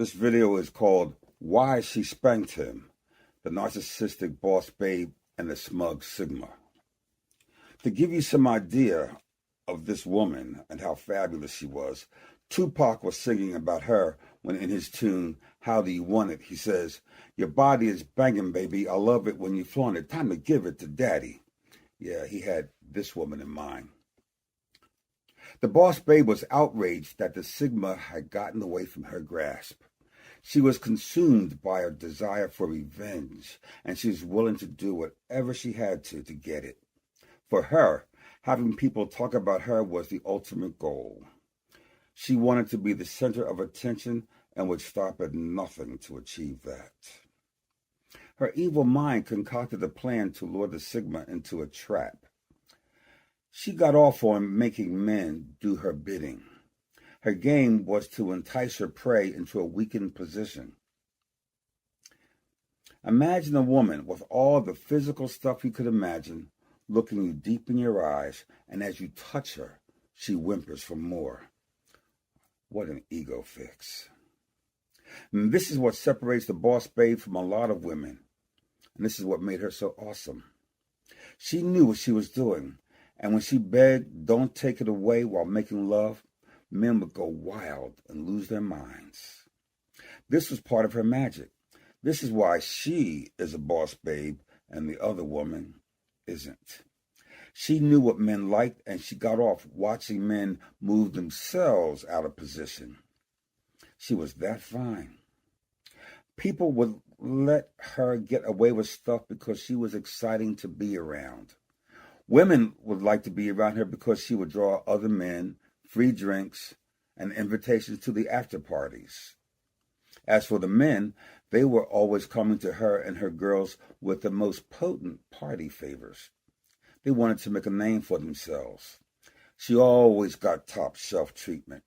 This video is called Why She Spanked Him, the Narcissistic Boss Babe and the Smug Sigma. To give you some idea of this woman and how fabulous she was, Tupac was singing about her when in his tune, How Do You Want It? He says, "Your body is banging, baby. I love it when you flaunt it. Time to give it to daddy." Yeah, he had this woman in mind. The boss babe was outraged that the Sigma had gotten away from her grasp. She was consumed by a desire for revenge, and she was willing to do whatever she had to get it. For her, having people talk about her was the ultimate goal. She wanted to be the center of attention and would stop at nothing to achieve that. Her evil mind concocted a plan to lure the Sigma into a trap. She got off on making men do her bidding. Her game was to entice her prey into a weakened position. Imagine a woman with all the physical stuff you could imagine, looking you deep in your eyes, and as you touch her, she whimpers for more. What an ego fix. And this is what separates the boss babe from a lot of women, and this is what made her so awesome. She knew what she was doing, and when she begged, "Don't take it away," while making love, men would go wild and lose their minds. This was part of her magic. This is why she is a boss babe and the other woman isn't. She knew what men liked, and she got off watching men move themselves out of position. She was that fine. People would let her get away with stuff because she was exciting to be around. Women would like to be around her because she would draw other men, free drinks, and invitations to the after parties. As for the men, they were always coming to her and her girls with the most potent party favors. They wanted to make a name for themselves. She always got top shelf treatment.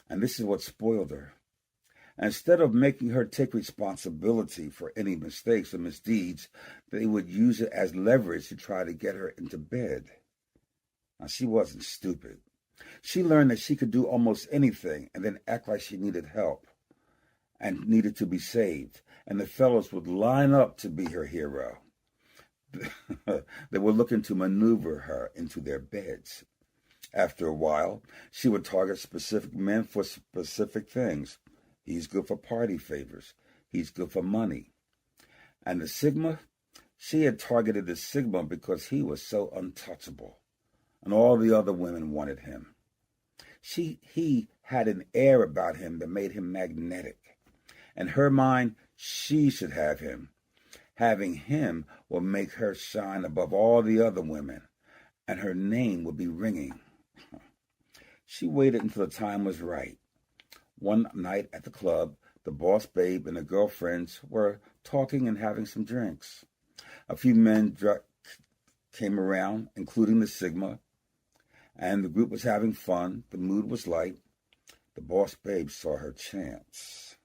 And this is what spoiled her. Instead of making her take responsibility for any mistakes or misdeeds, they would use it as leverage to try to get her into bed. Now, she wasn't stupid. She learned that she could do almost anything and then act like she needed help and needed to be saved. And the fellows would line up to be her hero. They were looking to maneuver her into their beds. After a while, she would target specific men for specific things. He's good for party favors. He's good for money. And the Sigma, she had targeted the Sigma because he was so untouchable, and all the other women wanted him. He had an air about him that made him magnetic. In her mind, she should have him. Having him will make her shine above all the other women, and her name will be ringing. She waited until the time was right. One night at the club, the boss babe and her girlfriends were talking and having some drinks. A few men came around, including the Sigma, and the group was having fun. The mood was light. The boss babe saw her chance.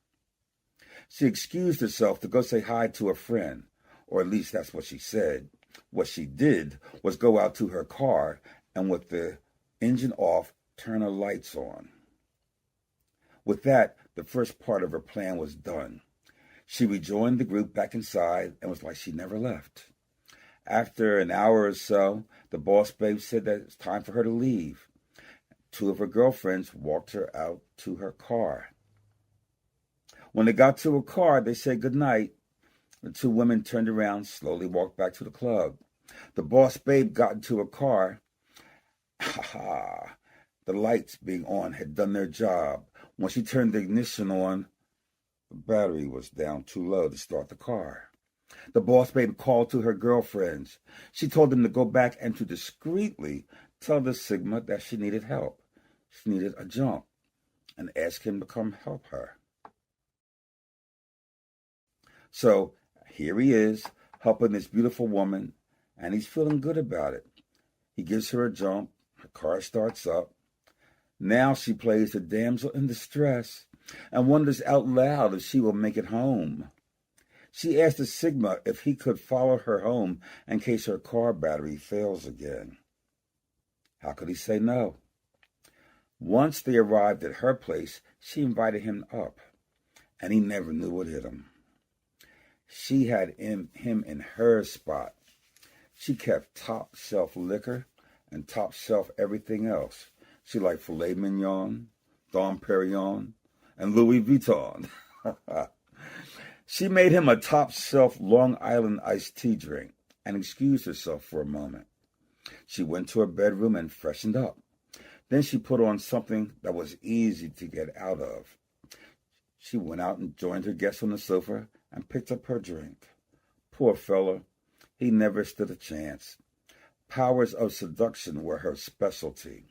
She excused herself to go say hi to a friend, or at least that's what she said. What she did was go out to her car and with the engine off, turn her lights on. With that, the first part of her plan was done. She rejoined the group back inside and was like she never left. After an hour or so, the boss babe said that it's time for her to leave. Two of her girlfriends walked her out to her car. When they got to her car, they said goodnight. The two women turned around, slowly walked back to the club. The boss babe got into her car. The lights being on had done their job. When she turned the ignition on, the battery was down too low to start the car. The boss babe called to her girlfriends. She told them to go back and to discreetly tell the Sigma that she needed help. She needed a jump, and ask him to come help her. So here he is, helping this beautiful woman, and he's feeling good about it. He gives her a jump. Her car starts up. Now she plays the damsel in distress and wonders out loud if she will make it home. She asked the Sigma if he could follow her home in case her car battery fails again. How could he say no? Once they arrived at her place, she invited him up. and he never knew what hit him. She had him in her spot. She kept top shelf liquor and top shelf everything else. She liked filet mignon, Dom Perignon, and Louis Vuitton. She made him a top shelf Long Island iced tea drink and excused herself for a moment. She went to her bedroom and freshened up. Then she put on something that was easy to get out of. She went out and joined her guests on the sofa and picked up her drink. Poor fella, he never stood a chance. Powers of seduction were her specialty.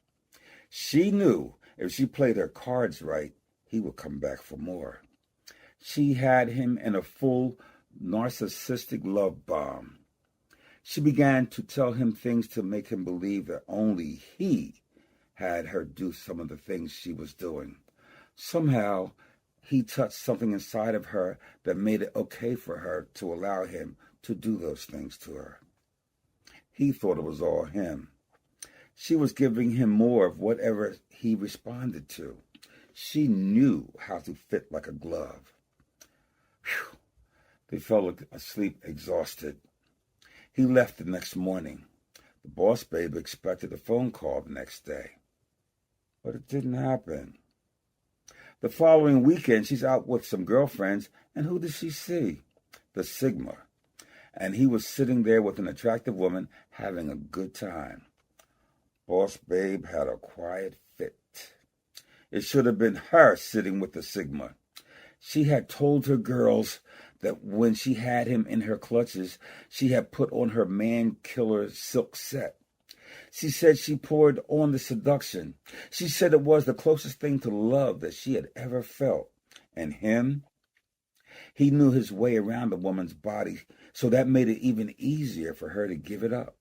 She knew if she played her cards right, he would come back for more. She had him in a full narcissistic love bomb. She began to tell him things to make him believe that only he had her do some of the things she was doing. Somehow, he touched something inside of her that made it okay for her to allow him to do those things to her. He thought it was all him. She was giving him more of whatever he responded to. She knew how to fit like a glove. Whew. They fell asleep exhausted. He left the next morning. The boss babe expected a phone call the next day. But it didn't happen. The following weekend, she's out with some girlfriends, and who does she see? The Sigma. And he was sitting there with an attractive woman having a good time. Boss babe had a quiet fit. It should have been her sitting with the Sigma. She had told her girls that when she had him in her clutches, she had put on her man-killer silk set. She said she poured on the seduction. She said it was the closest thing to love that she had ever felt. And him? He knew his way around a woman's body, so that made it even easier for her to give it up.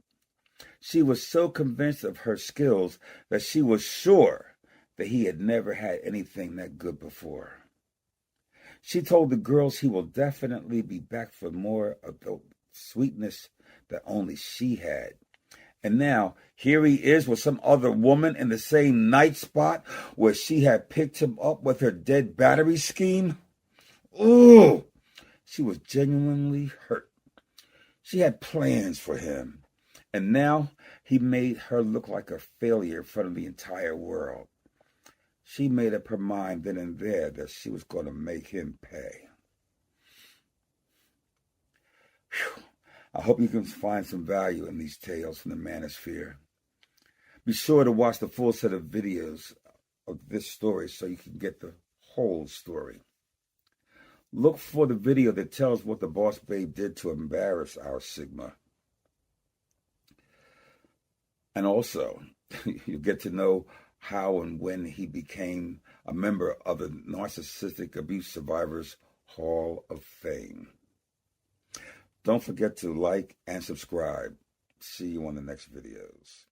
She was so convinced of her skills that she was sure that he had never had anything that good before. She told the girls he will definitely be back for more of the sweetness that only she had. And now, here he is with some other woman in the same night spot where she had picked him up with her dead battery scheme. Ooh! She was genuinely hurt. She had plans for him. And now he made her look like a failure in front of the entire world. She made up her mind then and there that she was going to make him pay. Whew. I hope you can find some value in these tales from the Manosphere. Be sure to watch the full set of videos of this story so you can get the whole story. Look for the video that tells what the boss babe did to embarrass our Sigma. And also, you get to know how and when he became a member of the Narcissistic Abuse Survivors Hall of Fame. Don't forget to like and subscribe. See you on the next videos.